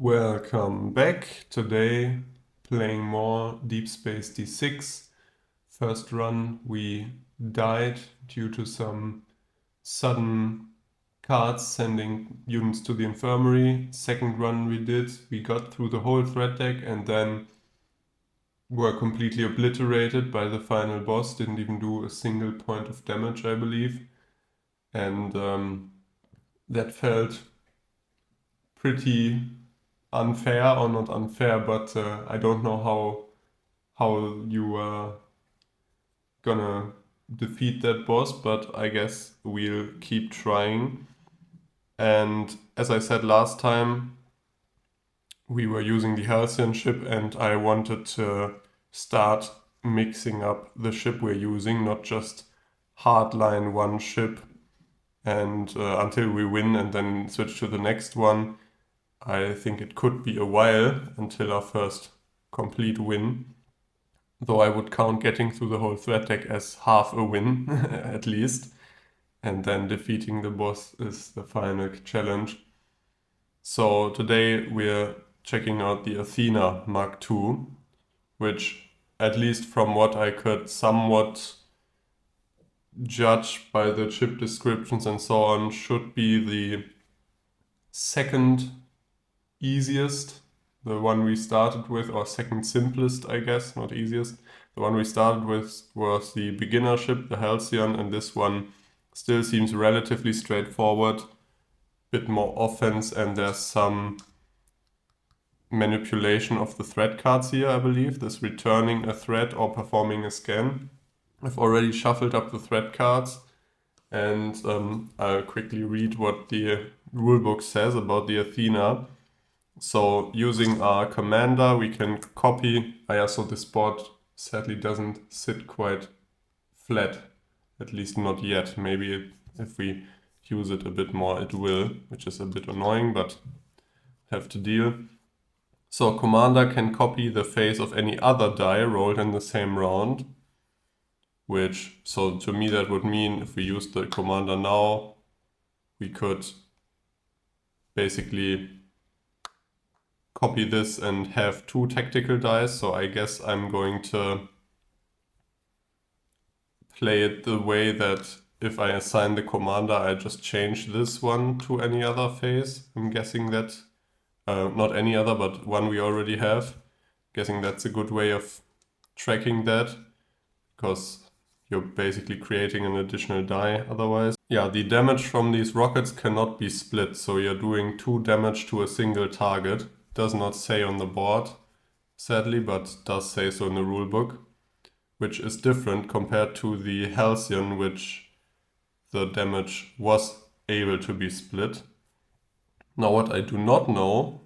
Welcome back. Today playing more Deep Space D6. First run we died due to some sudden cards sending units to the infirmary. Second run we got through the whole threat deck and then were completely obliterated by the final boss. Didn't even do a single point of damage, I believe. And that felt pretty unfair, or not unfair, but I don't know how you are gonna defeat that boss, but I guess we'll keep trying. And as I said last time, we were using the Halcyon ship and I wanted to start mixing up the ship we're using, not just hardline one ship and until we win and then switch to the next one. I think it could be a while until our first complete win, though I would count getting through the whole threat deck as half a win at least, and then defeating the boss is the final challenge. So today we're checking out the Athena Mark II, which, at least from what I could somewhat judge by the chip descriptions and so on, should be the second easiest, the one we started with, or second simplest, I guess, not easiest. The one we started with was the beginner ship, the Halcyon, and this one still seems relatively straightforward, bit more offense, and there's some manipulation of the threat cards here, I believe. This returning a threat or performing a scan. I've already shuffled up the threat cards, and I'll quickly read what the rulebook says about the Athena. So using our commander, we can copy. So this board sadly doesn't sit quite flat, at least not yet. Maybe if we use it a bit more, it will, which is a bit annoying, but have to deal. So commander can copy the face of any other die rolled in the same round, which, so to me that would mean if we use the commander now, we could basically copy this and have two tactical dice. So I guess I'm going to play it the way that if I assign the commander, I just change this one to any other phase. I'm guessing that, not any other, but one we already have. Guessing that's a good way of tracking that, because you're basically creating an additional die otherwise. Yeah, the damage from these rockets cannot be split, so you're doing 2 damage to a single target. Does not say on the board, sadly, but does say so in the rulebook, which is different compared to the Halcyon, which the damage was able to be split. Now what I do not know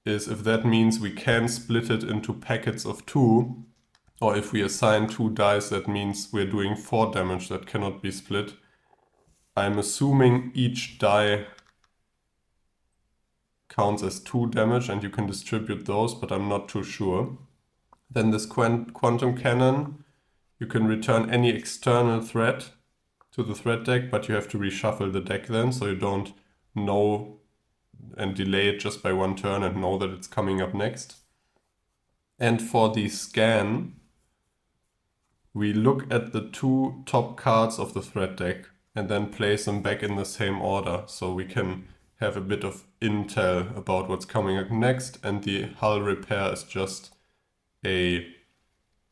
is if that means we can split it into packets of 2, or if we assign 2 dice, that means we're doing 4 damage that cannot be split. I'm assuming each die counts as 2 damage and you can distribute those, but I'm not too sure. Then this quantum cannon, you can return any external threat to the threat deck, but you have to reshuffle the deck then, so you don't know and delay it just by 1 turn and know that it's coming up next. And for the scan, we look at the 2 top cards of the threat deck and then place them back in the same order, so we can have a bit of intel about what's coming up next, and the hull repair is just a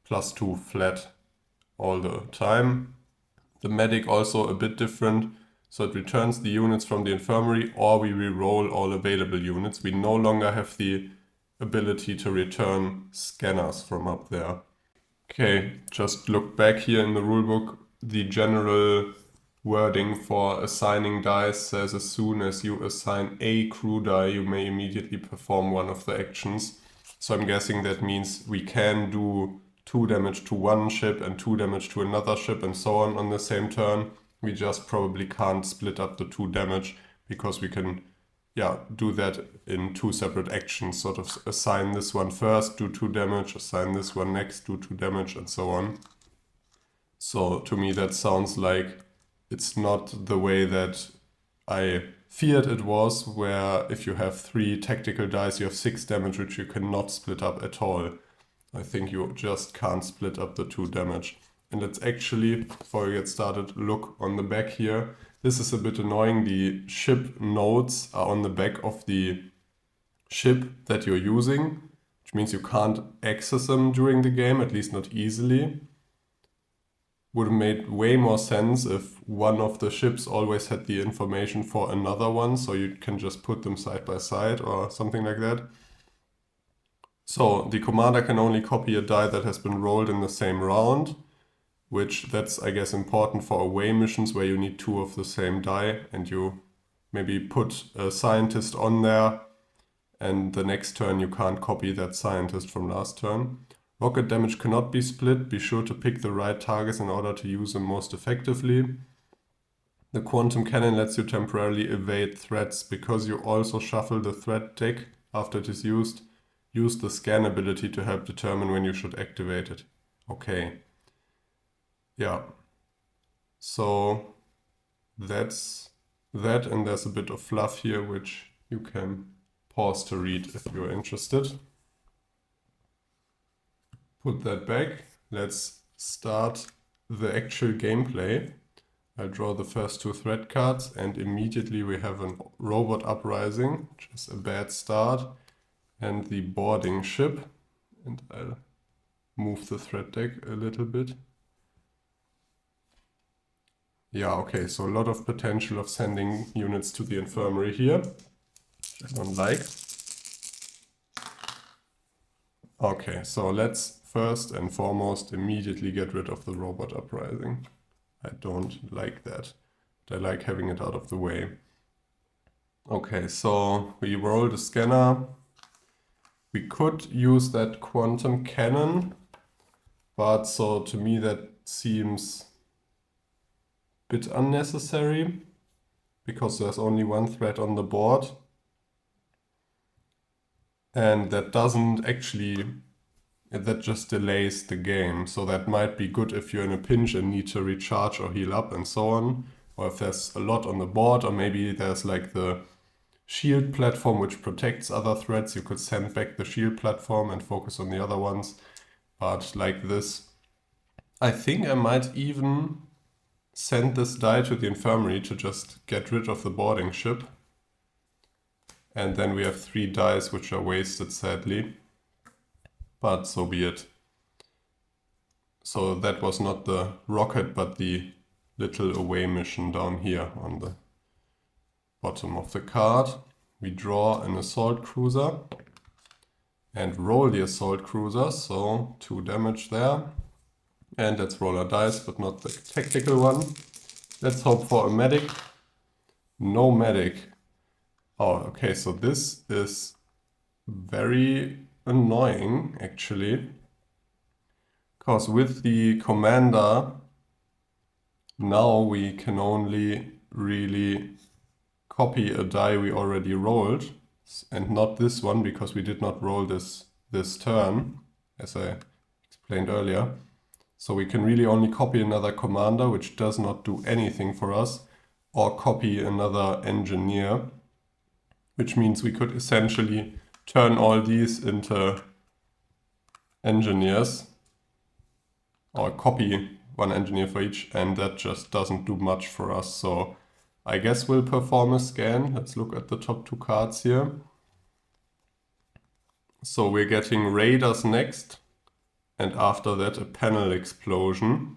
+2 flat all the time. The medic also a bit different, so it returns the units from the infirmary, or we re-roll all available units. We no longer have the ability to return scanners from up there. Okay, just look back here in the rulebook. The general wording for assigning dice says as soon as you assign a crew die, you may immediately perform one of the actions. So I'm guessing that means we can do 2 damage to one ship and 2 damage to another ship and so on the same turn. We just probably can't split up the 2 damage because we can, do that in 2 separate actions. Sort of assign this one first, do 2 damage, assign this one next, do 2 damage, and so on. So to me that sounds like it's not the way that I feared it was, where if you have 3 tactical dice, you have 6 damage, which you cannot split up at all. I think you just can't split up the 2 damage. And let's actually, before we get started, look on the back here. This is a bit annoying. The ship nodes are on the back of the ship that you're using, which means you can't access them during the game, at least not easily. Would have made way more sense if one of the ships always had the information for another one, so you can just put them side by side or something like that. So the commander can only copy a die that has been rolled in the same round, which that's, I guess, important for away missions where you need 2 of the same die, and you maybe put a scientist on there, and the next turn you can't copy that scientist from last turn. Rocket damage cannot be split. Be sure to pick the right targets in order to use them most effectively. The quantum cannon lets you temporarily evade threats. Because you also shuffle the threat deck after it is used, use the scan ability to help determine when you should activate it. Okay. Yeah. So that's that, and there's a bit of fluff here which you can pause to read if you're interested. Put that back. Let's start the actual gameplay. I draw the first 2 threat cards, and immediately we have a robot uprising, which is a bad start, and the boarding ship. And I'll move the threat deck a little bit. Yeah, okay, so a lot of potential of sending units to the infirmary here, which I don't like. Okay, so let's first and foremost immediately get rid of the robot uprising. I don't like that, but I like having it out of the way. Okay, so we roll the scanner. We could use that quantum cannon, but so to me that seems a bit unnecessary because there's only 1 threat on the board. And that doesn't actually, that just delays the game. So that might be good if you're in a pinch and need to recharge or heal up and so on. Or if there's a lot on the board, or maybe there's like the shield platform which protects other threats. You could send back the shield platform and focus on the other ones. But like this, I think I might even send this die to the infirmary to just get rid of the boarding ship. And then we have 3 dice which are wasted, sadly. But so be it. So that was not the rocket, but the little away mission down here on the bottom of the card. We draw an assault cruiser and roll the assault cruiser, so 2 damage there. And let's roll our dice, but not the tactical one. Let's hope for a medic. No medic. Oh, okay, so this is very annoying, actually. Because with the commander, now we can only really copy a die we already rolled, and not this one, because we did not roll this turn, as I explained earlier. So we can really only copy another commander, which does not do anything for us, or copy another engineer, which means we could essentially turn all these into engineers, or copy 1 engineer for each, and that just doesn't do much for us. So I guess we'll perform a scan. Let's look at the top 2 cards here. So we're getting raiders next, and after that a panel explosion.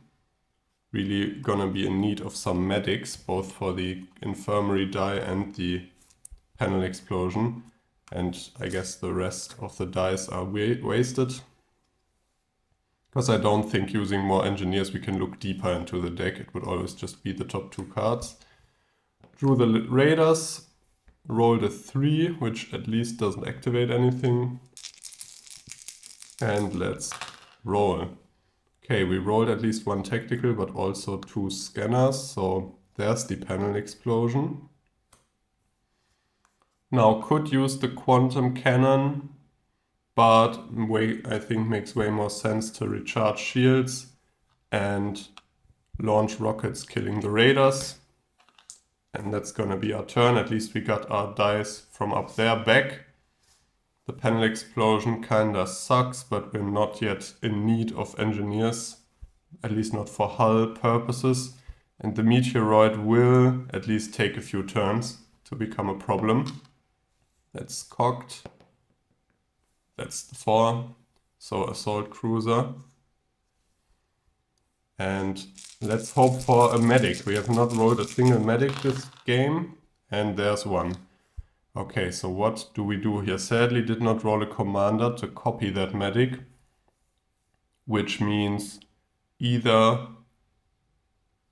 Really gonna be in need of some medics, both for the infirmary die and the panel explosion. And I guess the rest of the dice are wasted. Because I don't think using more engineers we can look deeper into the deck. It would always just be the top 2 cards. Drew the raiders, rolled a 3, which at least doesn't activate anything. And let's roll. Okay, we rolled at least 1 tactical, but also 2 scanners. So there's the panel explosion. Now could use the quantum cannon, but I think makes way more sense to recharge shields and launch rockets killing the raiders. And that's gonna be our turn. At least we got our dice from up there back. The panel explosion kinda sucks, but we're not yet in need of engineers, at least not for hull purposes. And the meteoroid will at least take a few turns to become a problem. That's cocked. That's the 4. So assault cruiser. And let's hope for a medic. We have not rolled a single medic this game, and there's one. Okay, so what do we do here? Sadly, did not roll a commander to copy that medic, which means either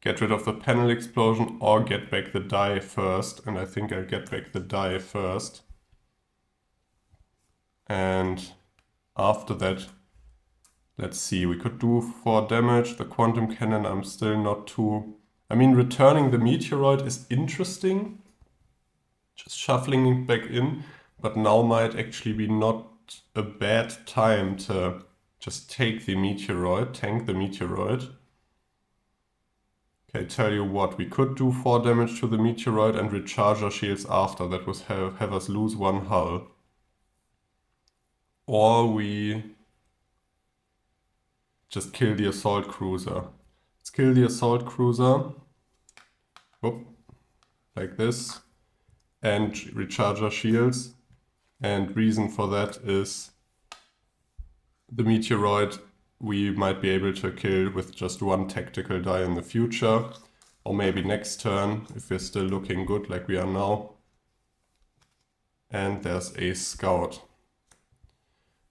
get rid of the panel explosion or get back the die first. And I think I'll get back the die first. And after that, let's see, we could do 4 damage. The quantum cannon, I'm still not too... I mean, returning the meteoroid is interesting. Just shuffling it back in. But now might actually be not a bad time to just take the meteoroid, tank the meteoroid. Okay, tell you what, we could do 4 damage to the meteoroid and recharge our shields after. That would have us lose 1 hull. Or we just kill the assault cruiser. Let's kill the assault cruiser. Whoop, like this. And recharge our shields. And reason for that is the meteoroid we might be able to kill with just 1 tactical die in the future. Or maybe next turn, if we're still looking good like we are now. And there's a scout.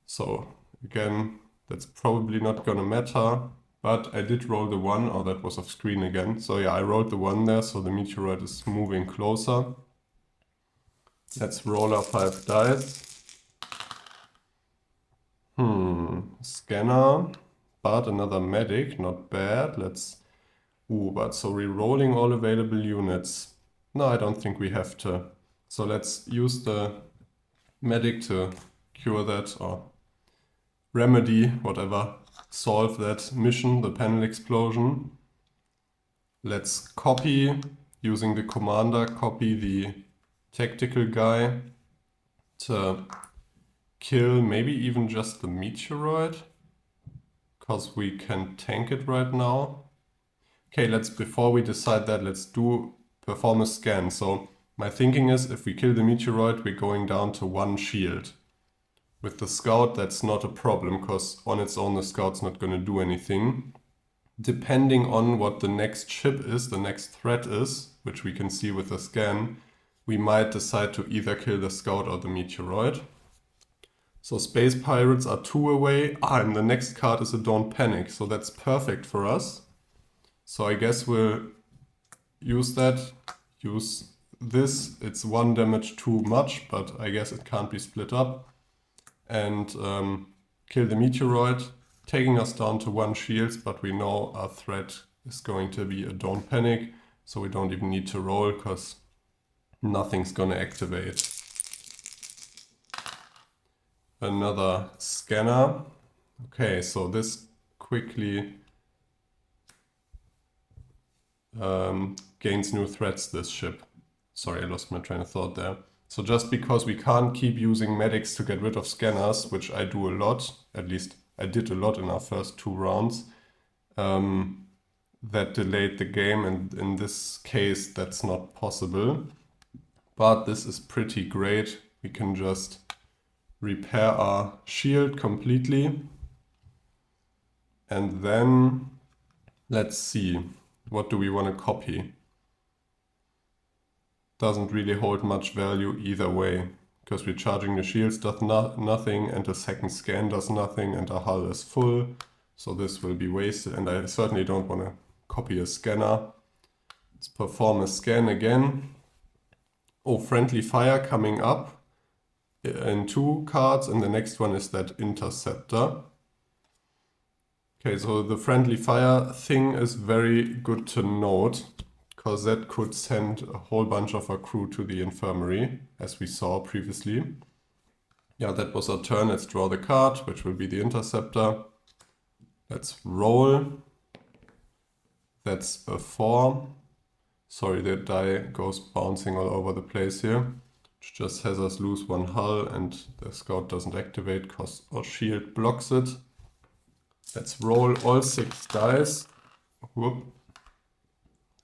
So again, that's probably not gonna matter, but I did roll the 1. Oh, that was off screen again. So yeah, I rolled the 1 there, so the meteoroid is moving closer. Let's roll our 5 dice. Scanner, but another medic, not bad. Let's... Ooh, but so re-rolling all available units. No, I don't think we have to. So let's use the medic to cure that, or remedy, whatever, solve that mission, the panel explosion. Let's copy, using the commander, copy the tactical guy to kill maybe even just the meteoroid, because we can tank it right now. Okay, before we decide that, let's perform a scan. So my thinking is, if we kill the meteoroid, we're going down to 1 shield. With the scout, that's not a problem, because on its own the scout's not going to do anything. Depending on what the next ship is, the next threat is, which we can see with the scan, we might decide to either kill the scout or the meteoroid. So space pirates are 2 away. And the next card is a Don't Panic, so that's perfect for us. So I guess we'll use that, use this. It's 1 damage too much, but I guess it can't be split up. And kill the meteoroid, taking us down to 1 shields, but we know our threat is going to be a Don't Panic, so we don't even need to roll, because nothing's gonna activate. Another scanner. Okay, so this quickly gains new threats, this ship. Sorry, I lost my train of thought there. So just because we can't keep using medics to get rid of scanners, which I do a lot, at least I did a lot in our first 2 rounds, that delayed the game, and in this case that's not possible. But this is pretty great. We can just repair our shield completely. And then let's see, what do we want to copy? Doesn't really hold much value either way, because recharging the shields does nothing, and the second scan does nothing, and our hull is full. So this will be wasted, and I certainly don't want to copy a scanner. Let's perform a scan again. Oh, friendly fire coming up in 2 cards, and the next one is that interceptor. Okay, so the friendly fire thing is very good to note, because that could send a whole bunch of our crew to the infirmary, as we saw previously. Yeah, that was our turn. Let's draw the card, which will be the interceptor. Let's roll. That's a 4. Sorry, the die goes bouncing all over the place here. Which just has us lose one hull and the scout doesn't activate because our shield blocks it. Let's roll all 6 dice. Whoop.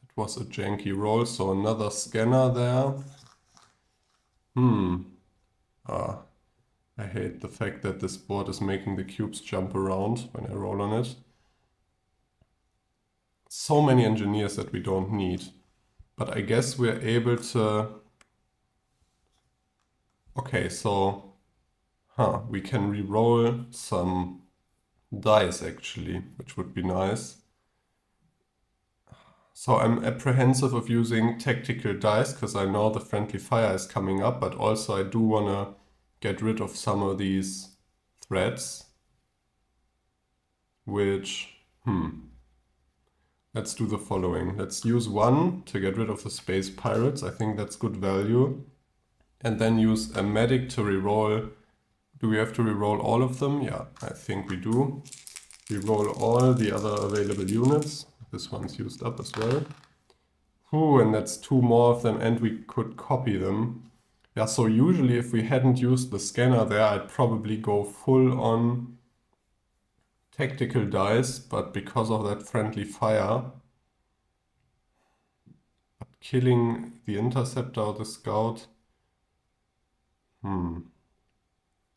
It was a janky roll, so another scanner there. I hate the fact that this board is making the cubes jump around when I roll on it. So many engineers that we don't need. But I guess we're able to... Okay, so... we can re-roll some dice actually, which would be nice. So I'm apprehensive of using tactical dice because I know the friendly fire is coming up, but also I do want to get rid of some of these threats, which, let's do the following. Let's use 1 to get rid of the space pirates. I think that's good value. And then use a medic to reroll. Do we have to reroll all of them? Yeah, I think we do. Reroll all the other available units. This one's used up as well. Ooh, and that's 2 more of them, and we could copy them. Yeah, so usually if we hadn't used the scanner there, I'd probably go full on tactical dice, but because of that friendly fire, killing the interceptor or the scout.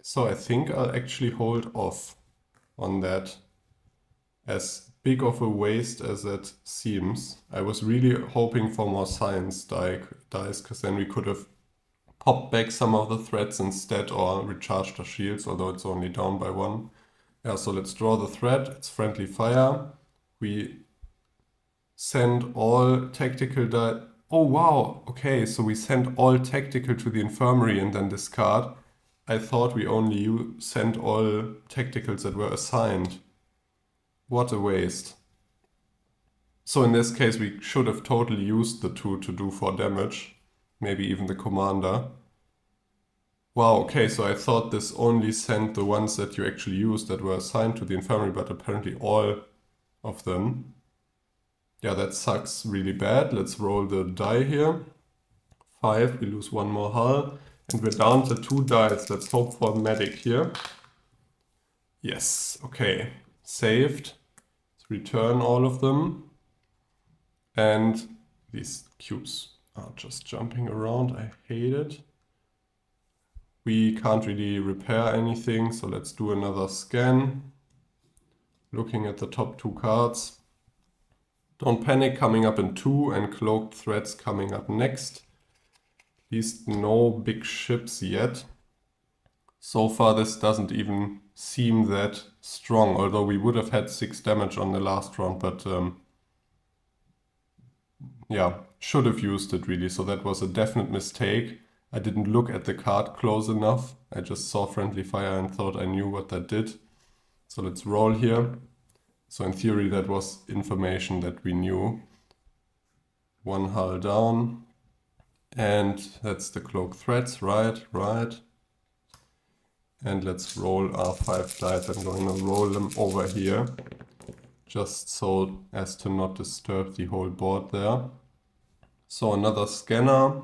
So I think I'll actually hold off on that. As big of a waste as it seems. I was really hoping for more science dice, because then we could have popped back some of the threats instead or recharged our shields, although it's only down by 1. Yeah, so let's draw the threat. It's friendly fire. We send all tactical dice. Oh wow, okay, so we send all tactical to the infirmary and then discard. I thought we only sent all tacticals that were assigned. What a waste. So in this case we should have totally used the 2 to do 4 damage. Maybe even the commander. Wow, okay, so I thought this only sent the ones that you actually used that were assigned to the infirmary, but apparently all of them. Yeah, that sucks really bad. Let's roll the die here. 5, we lose 1 more hull. And we're down to 2 dice. Let's hope for a medic here. Yes, okay. Saved. Let's return all of them. And these cubes are just jumping around. I hate it. We can't really repair anything, so let's do another scan. Looking at the top 2 cards. Don't Panic coming up in 2 and Cloaked Threats coming up next. At least no big ships yet. So far this doesn't even seem that strong, although we would have had 6 damage on the last round, but yeah, should have used it really, so that was a definite mistake. I didn't look at the card close enough. I just saw friendly fire and thought I knew what that did. So let's roll here. So in theory that was information that we knew. 1 hull down. And that's the Cloaked Threats, right. And let's roll our 5 dice. I'm going to roll them over here, just so as to not disturb the whole board there. So another scanner.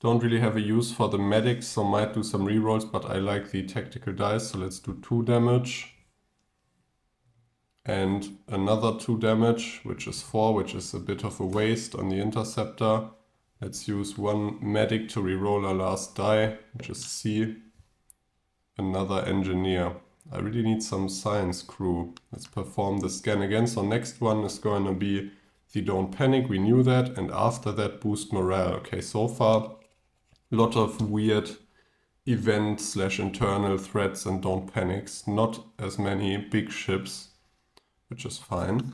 Don't really have a use for the medics, so might do some rerolls, but I like the tactical dice, so let's do 2 damage. And another 2 damage, which is 4, which is a bit of a waste on the interceptor. Let's use 1 medic to reroll our last die, which is C. Another engineer. I really need some science crew. Let's perform the scan again. So next one is going to be the Don't Panic. We knew that. And after that, boost morale. Okay, so far, a lot of weird event/internal threats and Don't Panics. Not as many big ships, which is fine.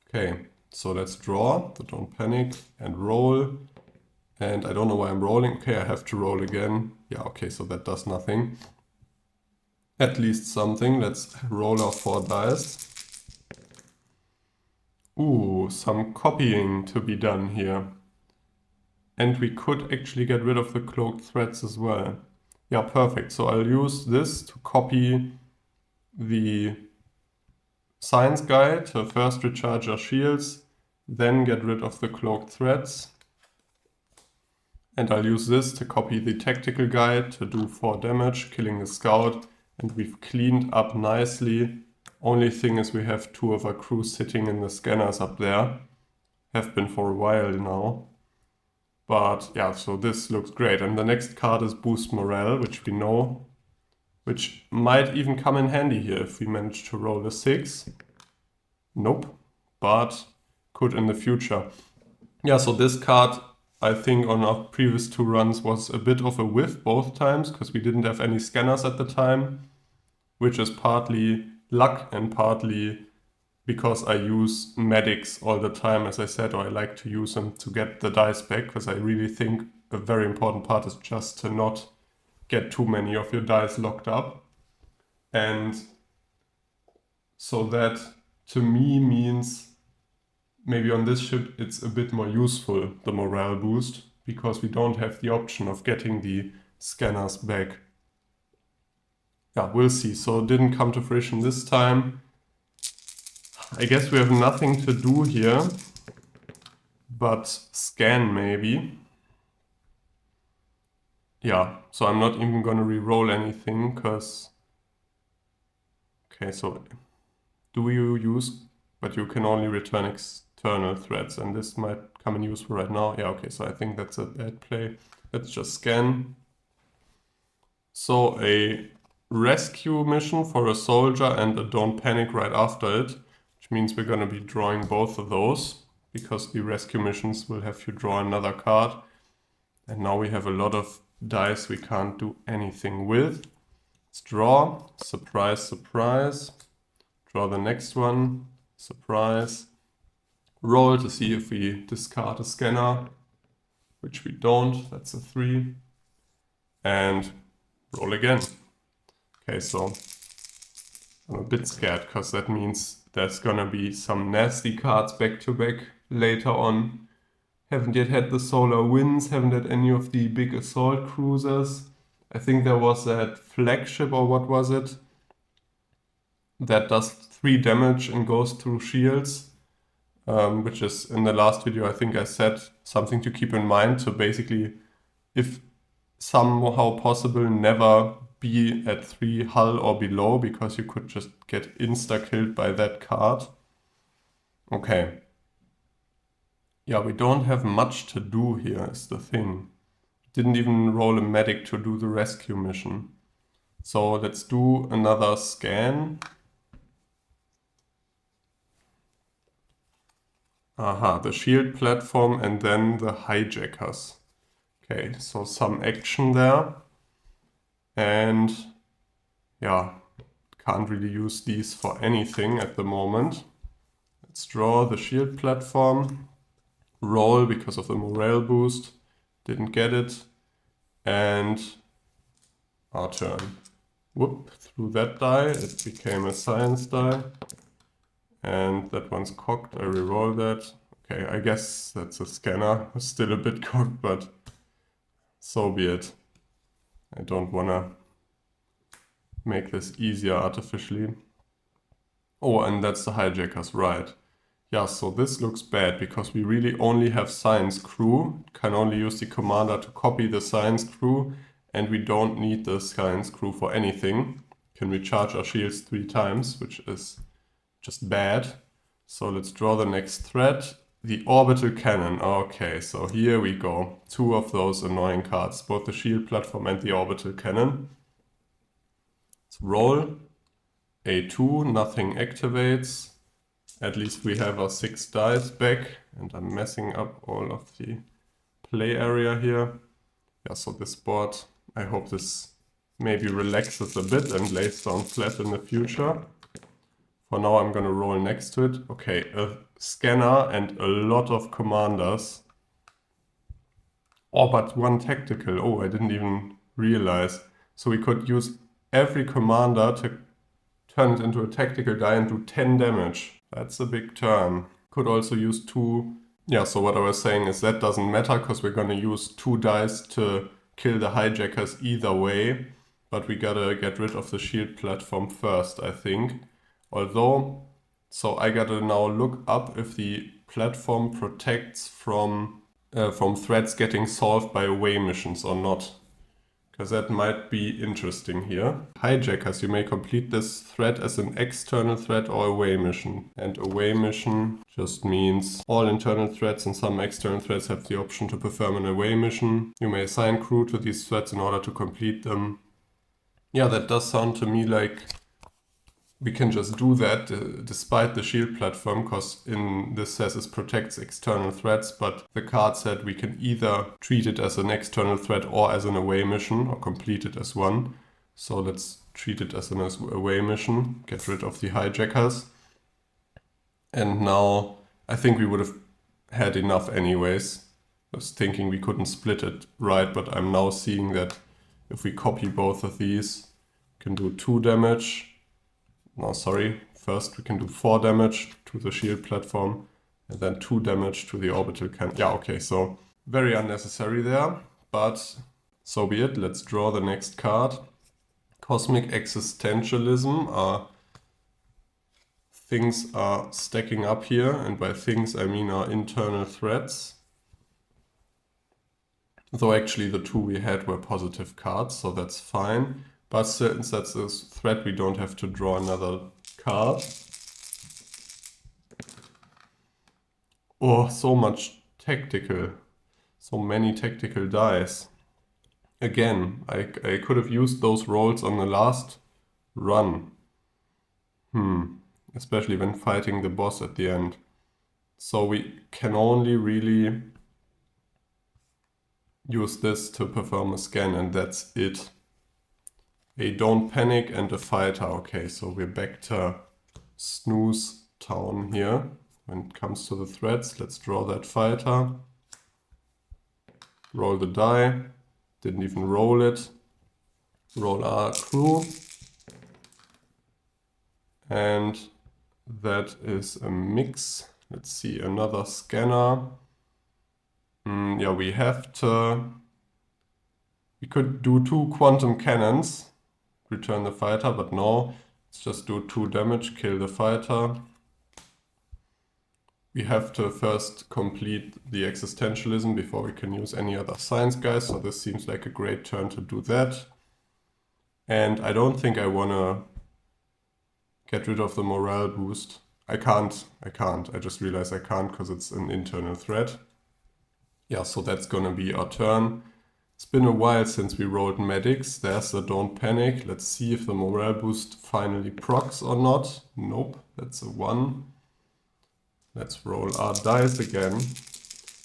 Okay, so let's draw the Don't Panic and roll. And I don't know why I'm rolling. Okay, I have to roll again. Yeah, okay, so that does nothing. At least something. Let's roll our 4 dice. Ooh, some copying to be done here. And we could actually get rid of the Cloaked Threats as well. Yeah, perfect. So I'll use this to copy the science guy to first recharge our shields, then get rid of the cloaked threats. And I'll use this to copy the tactical guy to do 4 damage, killing the scout. And we've cleaned up nicely. Only thing is we have 2 of our crew sitting in the scanners up there. Have been for a while now. But yeah, so this looks great. And the next card is Boost Morale, which we know, which might even come in handy here if we manage to roll a 6. Nope, but could in the future. Yeah, so this card, I think on our previous 2 runs was a bit of a whiff both times, because we didn't have any scanners at the time, which is partly luck and partly because I use medics all the time, as I said, or I like to use them to get the dice back, because I really think a very important part is just to not get too many of your dice locked up. And so that to me means maybe on this ship it's a bit more useful, the morale boost, because we don't have the option of getting the scanners back. Yeah, we'll see. So it didn't come to fruition this time. I guess we have nothing to do here, but scan maybe. Yeah, so I'm not even gonna re-roll anything, because... Okay, so do you use... But you can only return external threats, and this might come in useful right now. Yeah, okay, so I think that's a bad play. Let's just scan. So a rescue mission for a soldier and a don't panic right after it, which means we're going to be drawing both of those, because the rescue missions will have you draw another card. And now we have a lot of dice we can't do anything with. Let's draw. Surprise, surprise. Draw the next one. Surprise. Roll to see if we discard a scanner, which we don't. That's a 3. And roll again. Okay, so I'm a bit scared, because that means there's gonna be some nasty cards back to back later on. Haven't yet had the solar winds, haven't had any of the big assault cruisers. I think there was that flagship, or what was it, that does 3 damage and goes through shields, which is in the last video I think I said something to keep in mind. So basically, if somehow possible, never be at 3 hull or below, because you could just get insta-killed by that card. Okay. Yeah, we don't have much to do here is the thing. Didn't even roll a medic to do the rescue mission. So let's do another scan. Aha, the shield platform and then the hijackers. Okay, so some action there. And yeah, can't really use these for anything at the moment. Let's draw the shield platform. Roll because of the morale boost. Didn't get it. And our turn. Whoop, threw that die. It became a science die. And that one's cocked. I reroll that. Okay, I guess that's a scanner. Still a bit cocked, but so be it. I don't wanna make this easier artificially. Oh, and that's the hijackers, right. Yeah, so this looks bad, because we really only have science crew. Can only use the commander to copy the science crew, and we don't need the science crew for anything. Can recharge our shields 3 times, which is just bad. So let's draw the next threat. The orbital cannon. Okay, so here we go. 2 of those annoying cards, both the shield platform and the orbital cannon. Let's roll. A2, nothing activates. At least we have our 6 dice back, and I'm messing up all of the play area here. Yeah, so this board, I hope this maybe relaxes a bit and lays down flat in the future. For now, I'm gonna roll next to it. Okay, a scanner and a lot of commanders. Oh, but 1 tactical. Oh, I didn't even realize. So we could use every commander to turn it into a tactical die and do 10 damage. That's a big turn. Could also use 2. Yeah, so what I was saying is that doesn't matter, because we're gonna use 2 dice to kill the hijackers either way. But we gotta get rid of the shield platform first, I think. Although, so I gotta now look up if the platform protects from threats getting solved by away missions or not. Because that might be interesting here. Hijackers, you may complete this threat as an external threat or away mission. And away mission just means all internal threats and some external threats have the option to perform an away mission. You may assign crew to these threats in order to complete them. Yeah, that does sound to me like we can just do that despite the shield platform, because in this says it protects external threats, but the card said we can either treat it as an external threat or as an away mission, or complete it as one. So let's treat it as an away mission, get rid of the hijackers. And now I think we would have had enough anyways. I was thinking we couldn't split it right, but I'm now seeing that if we copy both of these, we can do 2 damage. No, sorry, first we can do 4 damage to the shield platform and then 2 damage to the orbital cannon. Yeah, okay, so very unnecessary there, but so be it. Let's draw the next card. Cosmic Existentialism. Things are stacking up here, and by things I mean our internal threats. Though actually the 2 we had were positive cards, so that's fine. But since that's a threat, we don't have to draw another card. Oh, so much tactical. So many tactical dice. Again, I could have used those rolls on the last run. Especially when fighting the boss at the end. So we can only really use this to perform a scan, and that's it. A don't panic and a fighter. Okay, so we're back to snooze town here. When it comes to the threats, let's draw that fighter. Roll the die. Didn't even roll it. Roll our crew. And that is a mix. Let's see, another scanner. Yeah, we could do 2 quantum cannons. Return the fighter, but no, let's just do 2 damage, kill the fighter. We have to first complete the existentialism before we can use any other science guys, so this seems like a great turn to do that. And I don't think I want to get rid of the morale boost. I can't. I just realized I can't because it's an internal threat. Yeah, so that's gonna be our turn. It's been a while since we rolled medics. There's the don't panic. Let's see if the morale boost finally procs or not. Nope, that's a 1. Let's roll our dice again.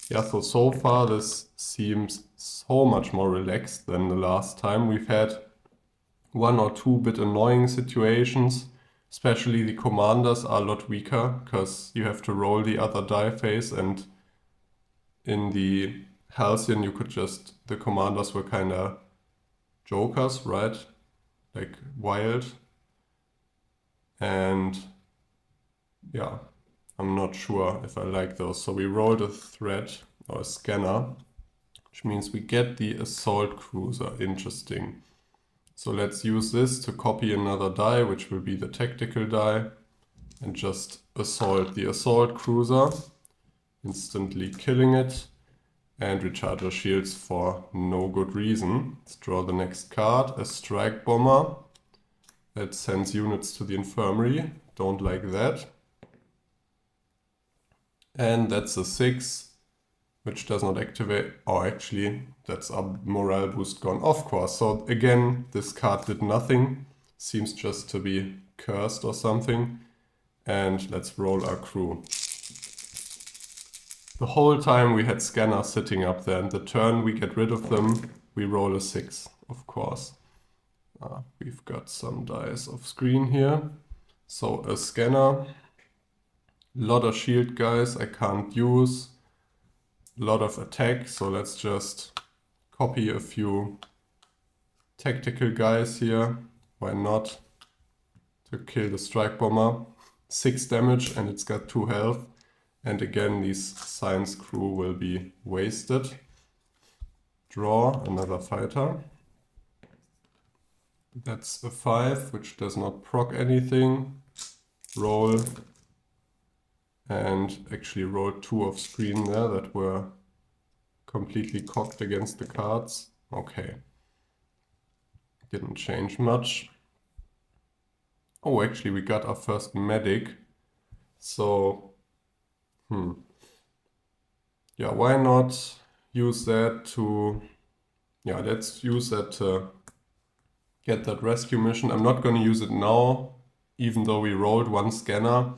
Yeah, so far this seems so much more relaxed than the last time. We've had 1 or 2 bit annoying situations. Especially the commanders are a lot weaker because you have to roll the other die phase, and in the Halcyon, you could the commanders were kind of jokers, right? Like wild. And yeah, I'm not sure if I like those. So we rolled a threat or a scanner, which means we get the assault cruiser. Interesting. So let's use this to copy another die, which will be the tactical die, and just assault the assault cruiser, instantly killing it. And recharge our shields for no good reason. Let's draw the next card, a strike bomber. That sends units to the infirmary. Don't like that. And that's a 6, which does not activate. Oh, actually, that's our morale boost gone. Of course. So again, this card did nothing. Seems just to be cursed or something. And let's roll our crew. The whole time we had scanners sitting up there, and the turn we get rid of them, we roll a 6, of course. We've got some dice off screen here. So a scanner, lot of shield guys I can't use, a lot of attack, so let's just copy a few tactical guys here. Why not? To kill the strike bomber. 6 damage and it's got 2 health. And again, these science crew will be wasted. Draw another fighter. That's a 5, which does not proc anything. Roll. and actually rolled 2 off screen there that were completely cocked against the cards. Okay. Didn't change much. Oh, actually we got our first medic. So, yeah, why not use that to, yeah, let's use that to get that rescue mission. I'm not going to use it now, even though we rolled 1 scanner.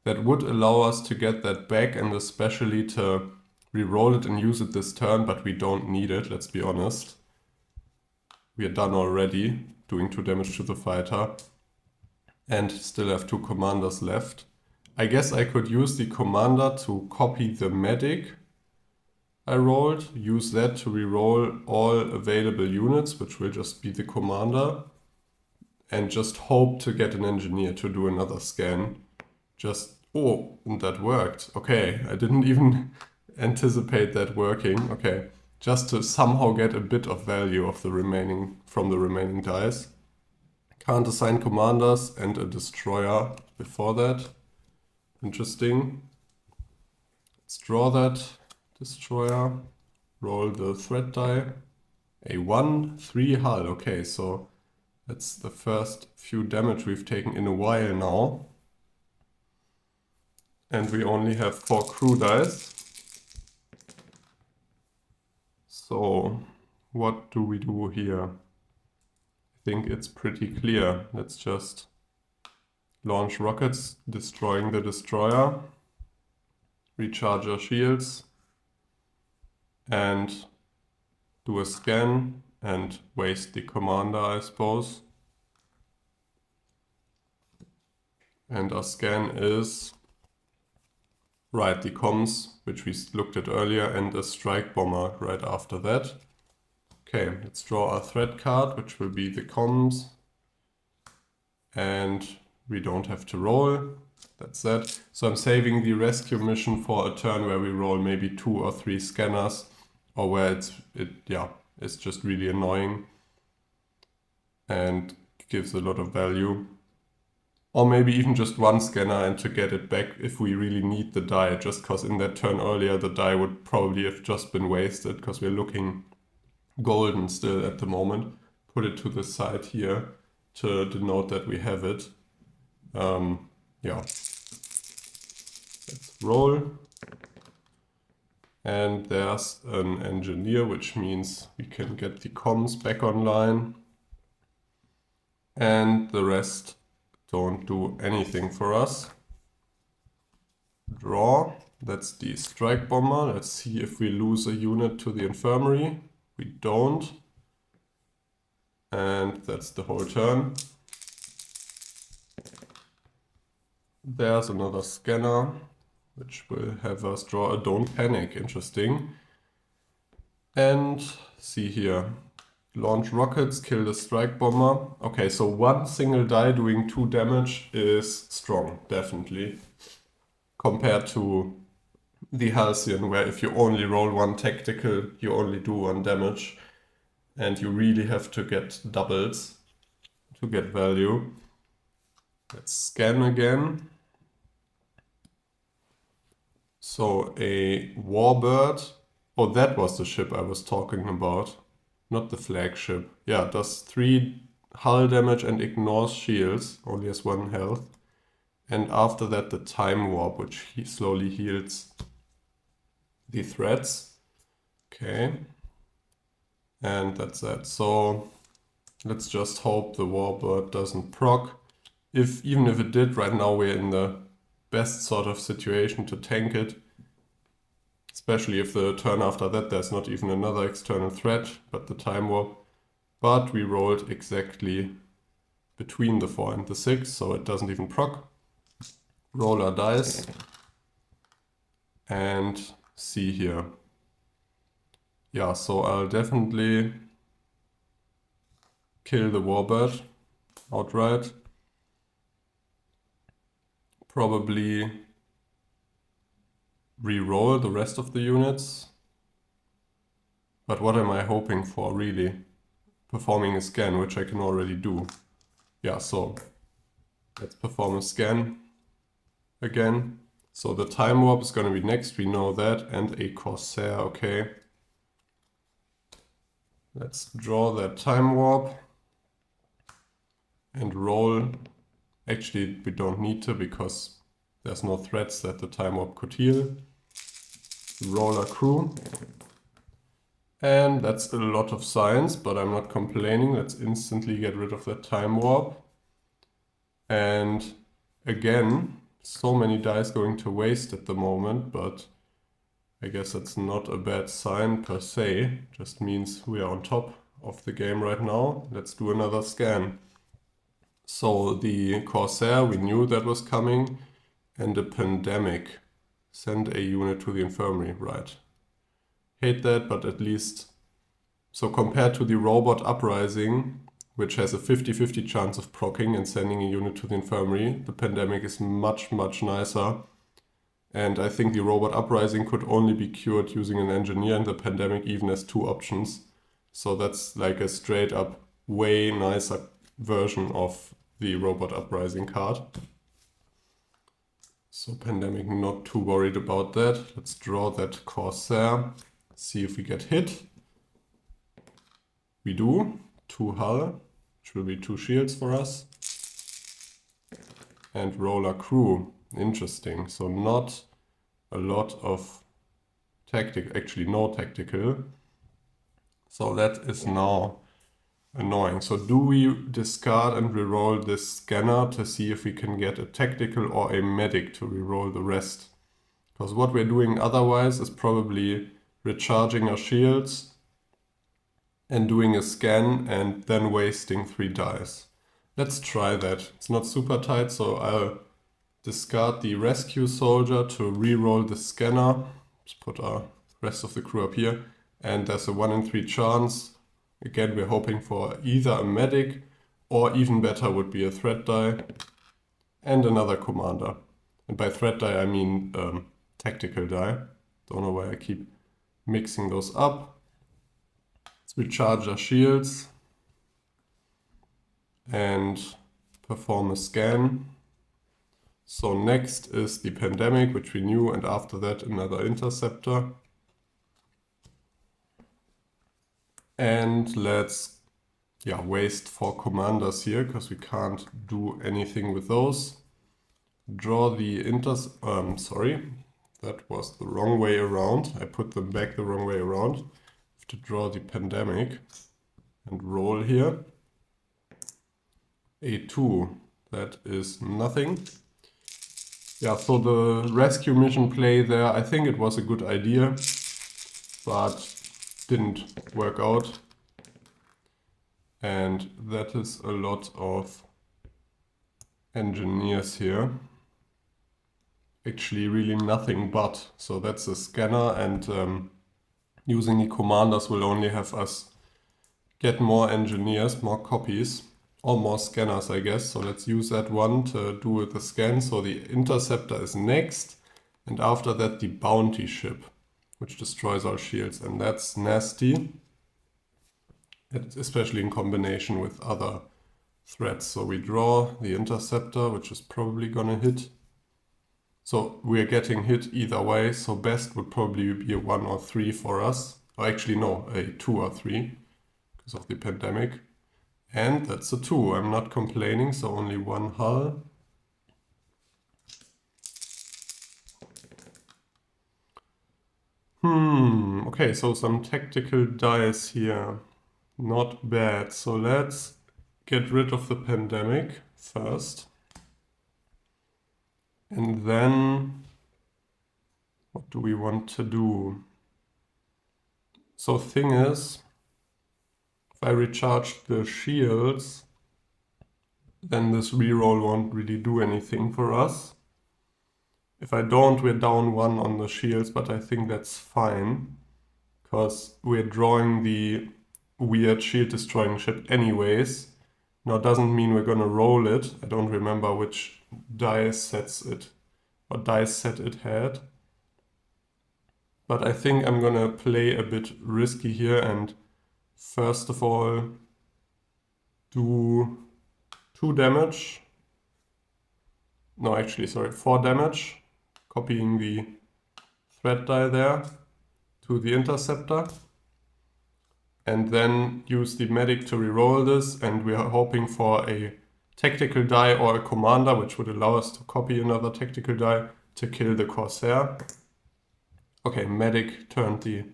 That would allow us to get that back and especially to re-roll it and use it this turn, but we don't need it, let's be honest. We are done already, doing 2 damage to the fighter, and still have 2 commanders left. I guess I could use the commander to copy the medic I rolled, use that to re-roll all available units, which will just be the commander, and just hope to get an engineer to do another scan. Oh, and that worked. Okay, I didn't even anticipate that working. Okay, just to somehow get a bit of value of the remaining from the remaining dice. Can't assign commanders and a destroyer before that. Interesting. Let's draw that destroyer. Roll the threat die. A 1/3 hull. Okay, so that's the first few damage we've taken in a while now. And we only have 4 crew dice. So what do we do here? I think it's pretty clear. Let's just launch rockets, destroying the destroyer, recharge our shields, and do a scan and waste the commander, I suppose. And our scan is, right, the comms, which we looked at earlier, and a strike bomber right after that. Okay, let's draw our threat card, which will be the comms. And we don't have to roll. That's that. So I'm saving the rescue mission for a turn where we roll maybe 2 or 3 scanners, or where it's just really annoying and gives a lot of value. Or maybe even just 1 scanner and to get it back if we really need the die, just because in that turn earlier the die would probably have just been wasted because we're looking golden still at the moment. Put it to the side here to denote that we have it. Yeah. Let's roll. And there's an engineer, which means we can get the comms back online. And the rest don't do anything for us. Draw. That's the strike bomber. Let's see if we lose a unit to the infirmary. We don't. And that's the whole turn. There's another scanner, which will have us draw a don't panic. Interesting. And see here. Launch rockets, kill the strike bomber. Okay, so 1 single die doing 2 damage is strong, definitely. Compared to the Halcyon, where if you only roll 1 tactical, you only do 1 damage. And you really have to get doubles to get value. Let's scan again. So a warbird. Oh, that was the ship I was talking about. Not the flagship. Yeah, does 3 hull damage and ignores shields. Only has 1 health. And after that the time warp, which slowly heals the threats. Okay. And that's that. So let's just hope the warbird doesn't proc. Even if it did, right now we're in the best sort of situation to tank it. Especially if the turn after that there's not even another external threat, but the time warp. But we rolled exactly between the 4 and the 6, so it doesn't even proc. Roll our dice. And see here. Yeah, so I'll definitely kill the warbird outright. Probably re-roll the rest of the units. But what am I hoping for, really? Performing a scan, which I can already do. Yeah, so let's perform a scan again. So the time warp is going to be next, we know that, and a Corsair, okay. Let's draw that time warp and roll. Actually, we don't need to because there's no threats that the time warp could heal. Roll a crew. And that's a lot of science, but I'm not complaining. Let's instantly get rid of that time warp. And again, so many dice going to waste at the moment, but I guess that's not a bad sign per se. Just means we are on top of the game right now. Let's do another scan. So the Corsair, we knew that was coming, and the pandemic. Send a unit to the infirmary, right. Hate that, but at least... So compared to the robot uprising, which has a 50-50 chance of proccing and sending a unit to the infirmary, the pandemic is much, much nicer. And I think the robot uprising could only be cured using an engineer, and the pandemic even has 2 options. So that's like a straight up way nicer version of the robot uprising card. So pandemic, not too worried about that. Let's draw that Corsair, see if we get hit. We do. 2 hull, which will be 2 shields for us. And roller crew. Interesting. So not a lot of tactical, actually no tactical. So that is now annoying. So do we discard and reroll this scanner to see if we can get a tactical or a medic to reroll the rest? Because what we're doing otherwise is probably recharging our shields and doing a scan and then wasting 3 dice. Let's try that. It's not super tight, so I'll discard the rescue soldier to reroll the scanner. Just put our rest of the crew up here. And there's a 1 in 3 chance. Again, we're hoping for either a medic or even better would be a threat die and another commander. And by threat die, I mean tactical die. Don't know why I keep mixing those up. Let's recharge our shields and perform a scan. So next is the pandemic, which we knew, and after that another interceptor. And let's waste 4 commanders here because we can't do anything with those. Draw the sorry, that was the wrong way around. I put them back the wrong way around. Have to draw the pandemic and roll here. A2, that is nothing. Yeah, so the rescue mission play there, I think it was a good idea, but didn't work out. And that is a lot of engineers here. Actually really nothing but. So that's a scanner, and using the commanders will only have us get more engineers, more copies, or more scanners, I guess. So let's use that one to do the scan. So the interceptor is next, and after that the bounty ship, which destroys our shields, and that's nasty. Especially in combination with other threats. So we draw the interceptor, which is probably gonna hit. So we're getting hit either way, so best would probably be a 1 or 3 for us. Or actually no, a 2 or 3, because of the pandemic. And that's a 2, I'm not complaining, so only 1 hull. Okay, so some tactical dice here. Not bad. So let's get rid of the pandemic first. And then what do we want to do? So thing is, if I recharge the shields, then this reroll won't really do anything for us. If I don't, we're down 1 on the shields, but I think that's fine, because we're drawing the weird shield destroying ship anyways. Now it doesn't mean we're gonna roll it. I don't remember which dice sets it, what dice set it had. But I think I'm gonna play a bit risky here and first of all do 2 damage. No, actually, sorry, 4 damage. copying the threat die there to the interceptor. And then use the medic to reroll this, and we are hoping for a tactical die or a commander, which would allow us to copy another tactical die to kill the Corsair. Okay, medic turned the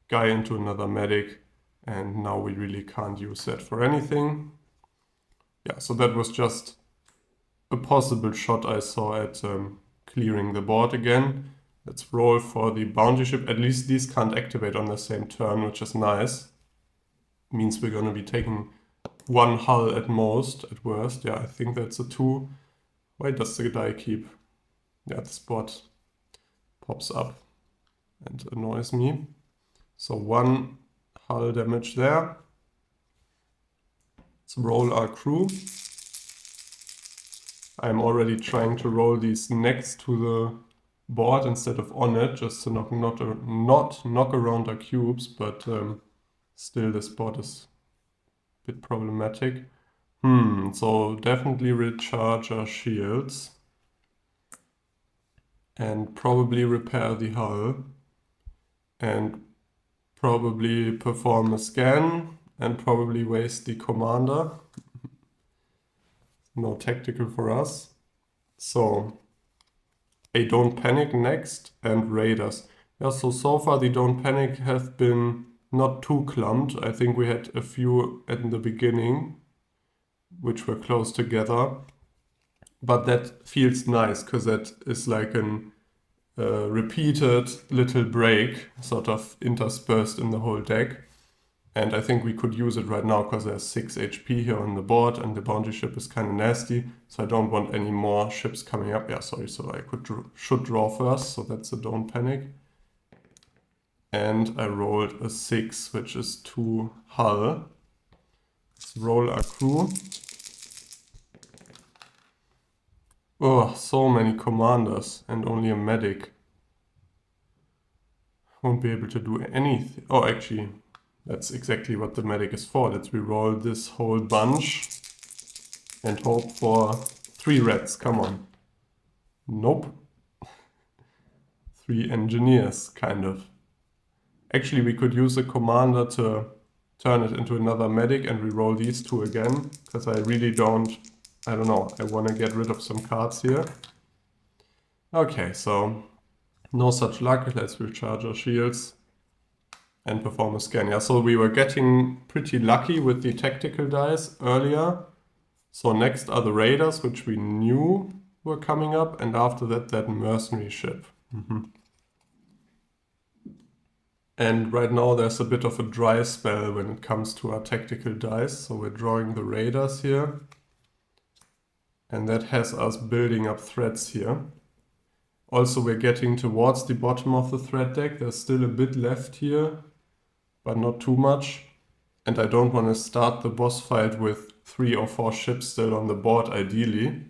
guy into another medic, and now we really can't use that for anything. Yeah, so that was just a possible shot I saw at clearing the board again. Let's roll for the bounty ship. At least these can't activate on the same turn, which is nice. Means we're gonna be taking one hull at most, at worst. Yeah, I think that's a 2. Why does the die keep? Yeah, the spot pops up and annoys me. So 1 hull damage there. Let's roll our crew. I'm already trying to roll these next to the board instead of on it, just to not knock around our cubes, but still the spot is a bit problematic. So definitely recharge our shields and probably repair the hull and probably perform a scan and probably waste the commander. No tactical for us. So a Don't Panic next and Raiders. Yeah, so far the Don't Panic have been not too clumped. I think we had a few at the beginning which were close together. But that feels nice because that is like an repeated little break sort of interspersed in the whole deck. And I think we could use it right now because there's 6 HP here on the board and the bounty ship is kind of nasty. So I don't want any more ships coming up. Yeah, sorry, so I should draw first. So that's a Don't Panic. And I rolled a 6, which is 2 hull. Let's roll our crew. Oh, so many commanders and only a medic. Won't be able to do anything. Oh, actually, that's exactly what the medic is for. Let's reroll this whole bunch and hope for 3 reds. Come on. Nope. 3 engineers, kind of. Actually, we could use a commander to turn it into another medic and reroll these 2 again, because I really don't know, I want to get rid of some cards here. Okay, so no such luck. Let's recharge our shields and perform a scan. Yeah, so we were getting pretty lucky with the tactical dice earlier. So next are the raiders, which we knew were coming up, and after that mercenary ship. And right now there's a bit of a dry spell when it comes to our tactical dice. So we're drawing the raiders here. And that has us building up threats here. Also, we're getting towards the bottom of the threat deck. There's still a bit left here, but not too much. And I don't want to start the boss fight with 3 or 4 ships still on the board, ideally.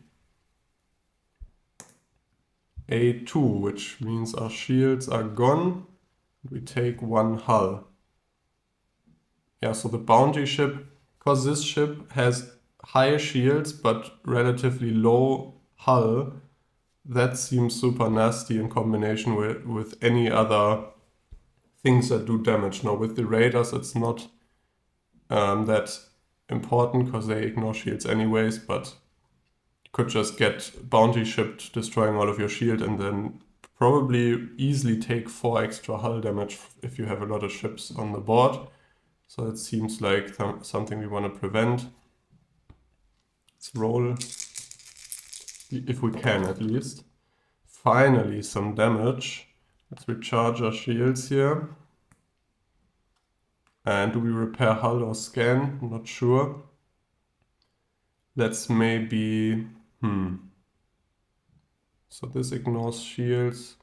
A2, which means our shields are gone. We take 1 hull. Yeah, so the bounty ship, because this ship has high shields but relatively low hull, that seems super nasty in combination with any other things that do damage. Now with the raiders it's not that important because they ignore shields anyways, but you could just get bounty shipped destroying all of your shield and then probably easily take 4 extra hull damage if you have a lot of ships on the board. So it seems like something we want to prevent. Let's roll, if we can at least. Finally some damage. Let's recharge our shields here. And do we repair hull or scan? I'm not sure. Let's maybe... So this ignores shields.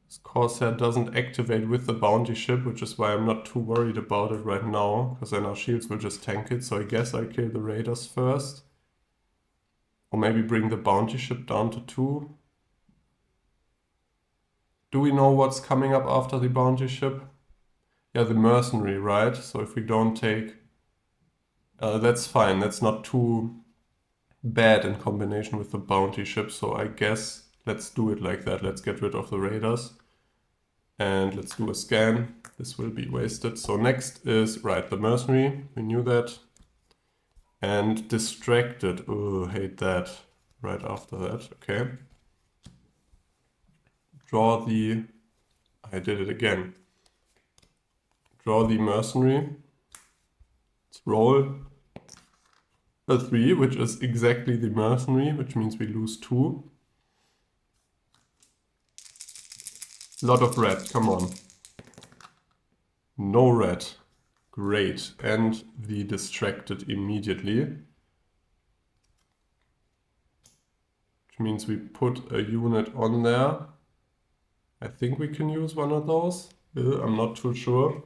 This Corsair doesn't activate with the bounty ship, which is why I'm not too worried about it right now, because then our shields will just tank it. So I guess I'll kill the raiders first. Or maybe bring the bounty ship down to 2. Do we know what's coming up after the bounty ship? Yeah, the mercenary, right? So if we don't take... that's fine. That's not too bad in combination with the bounty ship. So I guess let's do it like that. Let's get rid of the raiders. And let's do a scan. This will be wasted. So next is, right, the mercenary. We knew that. And distracted. Oh, hate that. Right after that. Okay. Draw the... I did it again. Draw the mercenary. Let's roll a 3, which is exactly the mercenary, which means we lose 2. Lot of red, come on. No red. Great. And the distracted immediately. Which means we put a unit on there. I think we can use one of those. I'm not too sure.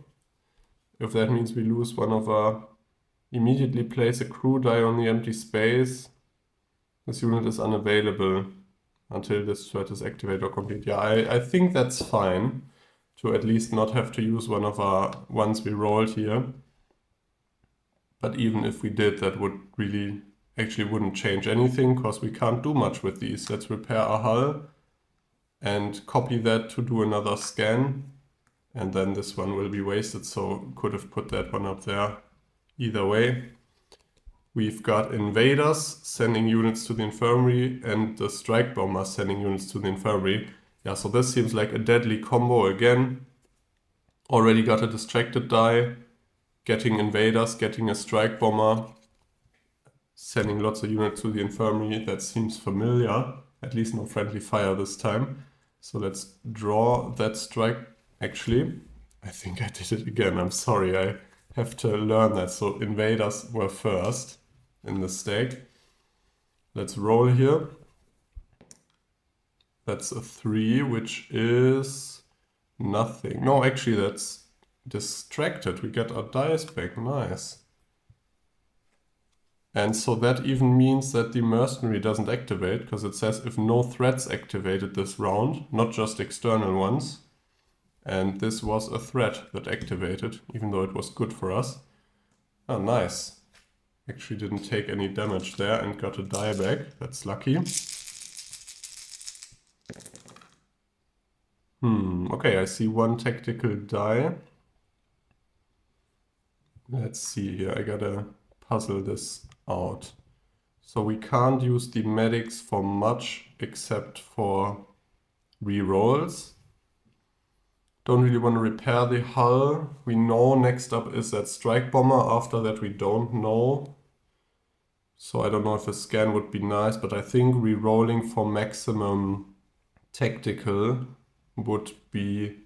If that means we lose one of our... Immediately place a crew die on the empty space. This unit is unavailable until this threat is activated or complete. Yeah, I think that's fine. To at least not have to use one of our ones we rolled here. But even if we did, that would really... Actually wouldn't change anything, because we can't do much with these. Let's repair our hull. And copy that to do another scan. And then this one will be wasted, so could have put that one up there. Either way, we've got invaders sending units to the infirmary and the strike bombers sending units to the infirmary. Yeah, so this seems like a deadly combo again. Already got a distracted die, getting invaders, getting a strike bomber, sending lots of units to the infirmary. That seems familiar. At least no friendly fire this time. So let's draw that strike. Actually, I think I did it again. I'm sorry, I have to learn that. So invaders were first in the stack. Let's roll here. That's a 3, which is nothing. No, actually that's distracted. We get our dice back. Nice. And so that even means that the mercenary doesn't activate, because it says if no threats activated this round, not just external ones. And this was a threat that activated, even though it was good for us. Oh, nice. Actually didn't take any damage there and got a die back. That's lucky. Okay, I see one tactical die. Let's see here, I gotta puzzle this out. So we can't use the medics for much except for rerolls. Don't really want to repair the hull. We know next up is that strike bomber. After that we don't know. So I don't know if a scan would be nice, but I think re-rolling for maximum tactical would be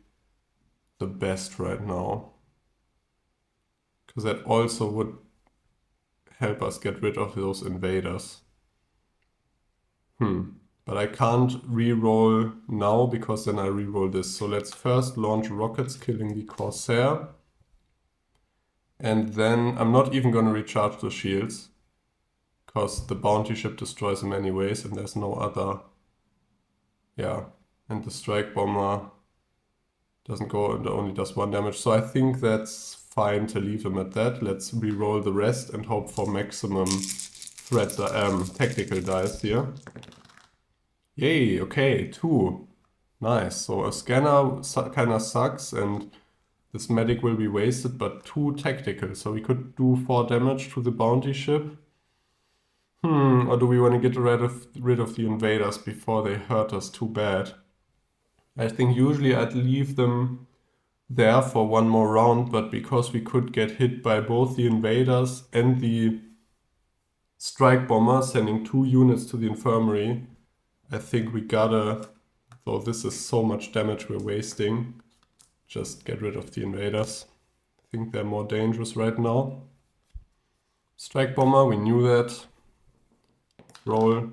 the best right now. Because that also would help us get rid of those invaders. But I can't re-roll now, because then I re-roll this. So let's first launch rockets killing the Corsair. And then I'm not even going to recharge the shields, because the bounty ship destroys them anyways and there's no other... Yeah, and the strike bomber doesn't go and only does 1 damage. So I think that's fine to leave them at that. Let's re-roll the rest and hope for maximum threat tactical dice here. Yay, okay, 2. Nice. So a scanner kind of sucks and this medic will be wasted, but 2 tactical. So we could do 4 damage to the bounty ship. Or do we want to get rid of the invaders before they hurt us too bad? I think usually I'd leave them there for 1 more round, but because we could get hit by both the invaders and the strike bomber sending 2 units to the infirmary, I think we gotta, though this is so much damage we're wasting, just get rid of the invaders. I think they're more dangerous right now. Strike bomber, we knew that. Roll.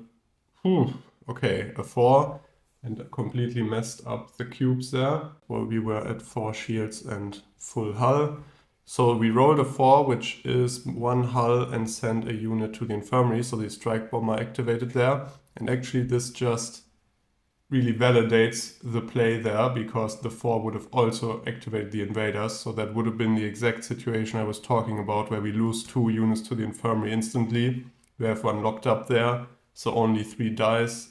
Okay, a 4. And completely messed up the cubes there. Well, we were at 4 shields and full hull. So we rolled a 4, which is 1 hull, and sent a unit to the infirmary. So the strike bomber activated there. And actually this just really validates the play there, because the 4 would have also activated the invaders. So that would have been the exact situation I was talking about, where we lose 2 units to the infirmary instantly. We have 1 locked up there, so only 3 dice.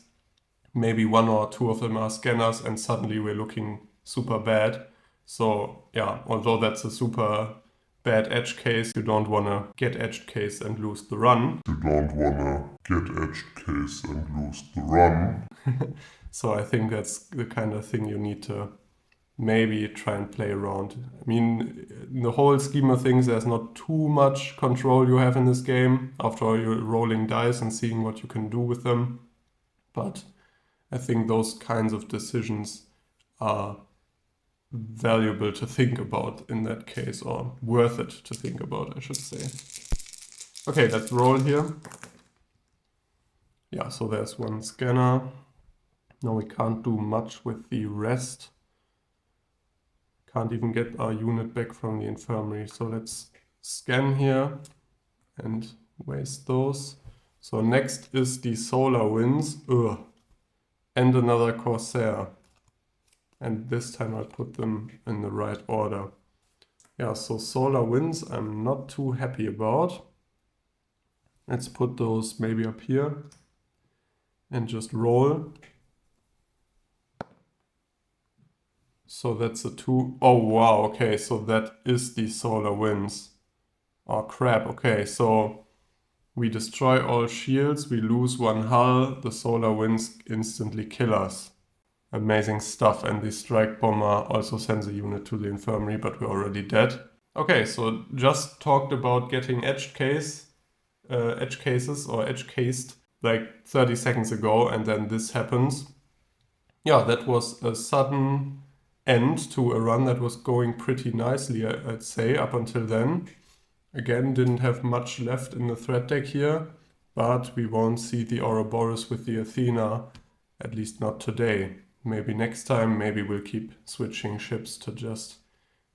maybe one or two of them are scanners and suddenly we're looking super bad. So yeah, although that's a super bad edge case, you don't want to get edged case and lose the run. So I think that's the kind of thing you need to maybe try and play around. I mean, in the whole scheme of things, there's not too much control you have in this game. After all, you're rolling dice and seeing what you can do with them. But I think those kinds of decisions are valuable to think about in that case, or worth it to think about, I should say. Okay, let's roll here. Yeah, so there's one scanner. Now we can't do much with the rest. Can't even get our unit back from the infirmary. So let's scan here and waste those. So next is the solar winds. Ugh. And another Corsair. And this time I'll put them in the right order. Yeah, so solar winds I'm not too happy about. Let's put those maybe up here and just roll. So that's a 2. Oh wow, okay, so that is the solar winds. Oh crap, okay, so we destroy all shields, we lose one hull, the solar winds instantly kill us. Amazing stuff, and the strike bomber also sends a unit to the infirmary, but we're already dead. Okay, so just talked about getting edge cases or edge cased like 30 seconds ago, and then this happens. Yeah, that was a sudden end to a run that was going pretty nicely, I'd say, up until then. Again, didn't have much left in the threat deck here, but we won't see the Ouroboros with the Athena, at least not today. Maybe next time, maybe we'll keep switching ships to just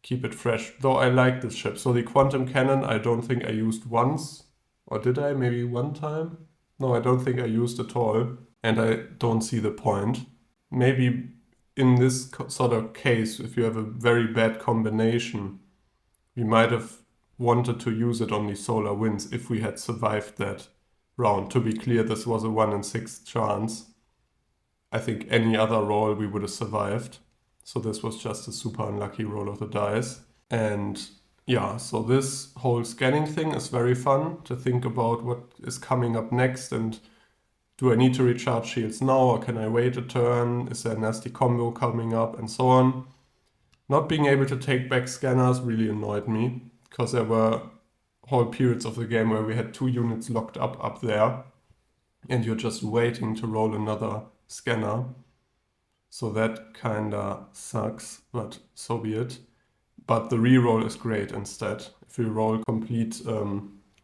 keep it fresh. Though I like this ship. So the quantum cannon, I don't think I used once. Or did I? Maybe one time? No, I don't think I used at all. And I don't see the point. Maybe in this sort of case, if you have a very bad combination, we might have wanted to use it on the solar winds if we had survived that round. To be clear, this was a 1 in 6 chance. I think any other roll we would have survived. So this was just a super unlucky roll of the dice. And yeah, so this whole scanning thing is very fun to think about what is coming up next, and do I need to recharge shields now or can I wait a turn? Is there a nasty combo coming up and so on? Not being able to take back scanners really annoyed me, because there were whole periods of the game where we had 2 units locked up there and you're just waiting to roll another scanner. So that kinda sucks, but so be it. But the reroll is great instead. If you roll complete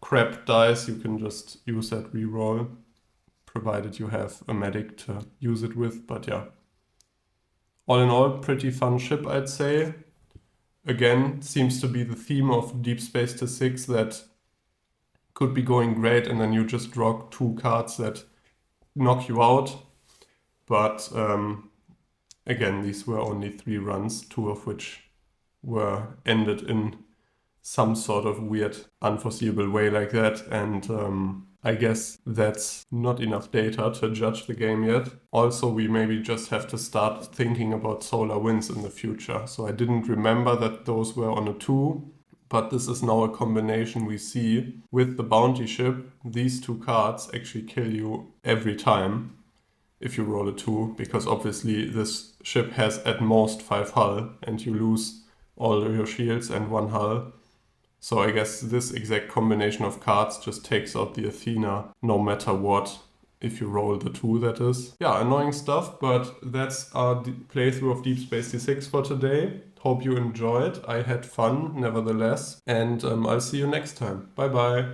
crap dice, you can just use that reroll, provided you have a medic to use it with. But yeah, all in all, pretty fun ship, I'd say. Again, seems to be the theme of Deep Space D-6, that could be going great and then you just draw 2 cards that knock you out. But again, these were only 3 runs, 2 of which were ended in some sort of weird, unforeseeable way like that. And I guess that's not enough data to judge the game yet. Also, we maybe just have to start thinking about solar winds in the future. So I didn't remember that those were on a 2, but this is now a combination we see with the bounty ship. These 2 cards actually kill you every time if you roll a 2, because obviously this ship has at most 5 hull and you lose all your shields and 1 hull. So I guess this exact combination of cards just takes out the Athena no matter what, if you roll the 2, that is. Yeah, annoying stuff, but that's our playthrough of Deep Space D6 for today. Hope you enjoyed. I had fun nevertheless, and I'll see you next time. Bye bye.